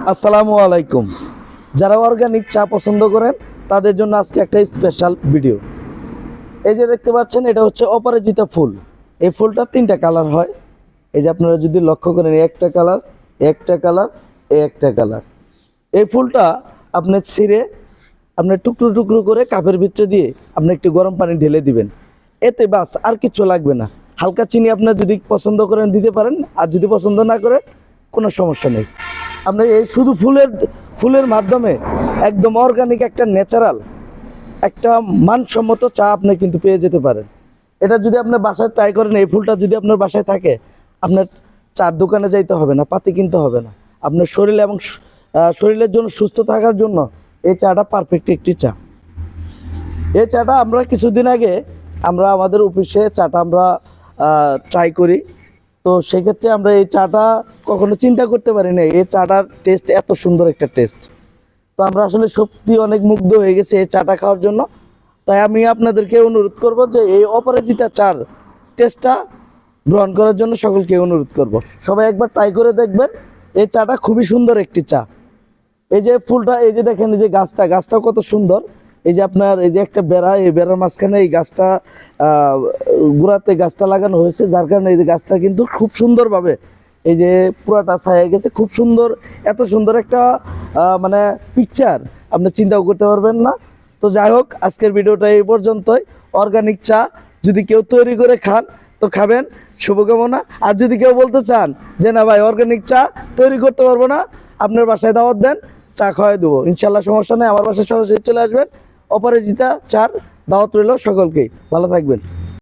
আসসালামু আলাইকুম। যারা অর্গানিক চা পছন্দ করেন তাদের জন্য আজকে একটা স্পেশাল ভিডিও। এই যে দেখতে পাচ্ছেন, এটা হচ্ছে অপরাজিতা ফুল। এই ফুলটা তিনটা কালার হয়। এই যে আপনারা যদি লক্ষ্য করেন, একটা কালার, একটা কালার, একটা কালার। এই ফুলটা আপনি ছিঁড়ে আপনি টুকরো টুকরো করে কাপের ভিতরে দিয়ে আপনি একটু গরম পানি ঢেলে দিবেন। এতে বাস আর কিছু লাগবে না। হালকা চিনি আপনার যদি পছন্দ করেন দিতে পারেন, আর যদি পছন্দ না করেন কোনো সমস্যা নেই। আপনি এই শুধু ফুলের মাধ্যমে একদম অর্গানিক একটা ন্যাচারাল একটা মানসম্মত চা আপনি কিন্তু পেয়ে যেতে পারেন। এটা যদি আপনার বাসায় ট্রাই করেন, এই ফুলটা যদি আপনার বাসায় থাকে, আপনার চার দোকানে যাইতে হবে না, পাতি কিনতে হবে না। আপনার শরীর এবং শরীরের জন্য, সুস্থ থাকার জন্য এই চাটা পারফেক্ট একটি চা। এই চাটা আমরা কিছুদিন আগে আমাদের অফিসে চাটা আমরা ট্রাই করি। তো সেক্ষেত্রে আমরা এই চাটা কখনো চিন্তা করতে পারি না এই চাটার টেস্ট এত সুন্দর একটা টেস্ট। তো আমরা আসলে সত্যি অনেক মুগ্ধ হয়ে গেছি এই চাটা খাওয়ার জন্য। তাই আমি আপনাদেরকে অনুরোধ করব যে এই অপরাজিতা চার টেস্টটা গ্রহণ করার জন্য সকলকে অনুরোধ করব। সবাই একবার ট্রাই করে দেখবেন। এই চাটা খুবই সুন্দর একটি চা। এই যে ফুলটা, এই যে দেখেন, এই যে গাছটাও কত সুন্দর। এই যে আপনার এই যে একটা বেড়া, এই বেড়ার মাঝখানে এই গাছটা গোড়াতে গাছটা লাগানো হয়েছে, যার কারণে এই যে গাছটা কিন্তু খুব সুন্দরভাবে এই যে পুরাটা ছায়া গেছে। খুব সুন্দর, এত সুন্দর একটা মানে পিকচার আপনি চিন্তাও করতে পারবেন না। তো যাই হোক, আজকের ভিডিওটা এই পর্যন্তই। অর্গানিক চা যদি কেউ তৈরি করে খান তো খাবেন, শুভকামনা। আর যদি কেউ বলতে চান যে না ভাই, অর্গানিক চা তৈরি করতে পারবো না, আপনার বাসায় দাওয়াত দেন, চা খাওয়াই দেবো, ইনশাল্লাহ, সমস্যা নেই। আমার বাসায় সরাসরি চলে আসবেন। অপরাজিতা চার দাওয়াত রইল সকলকেই। ভালো থাকবেন।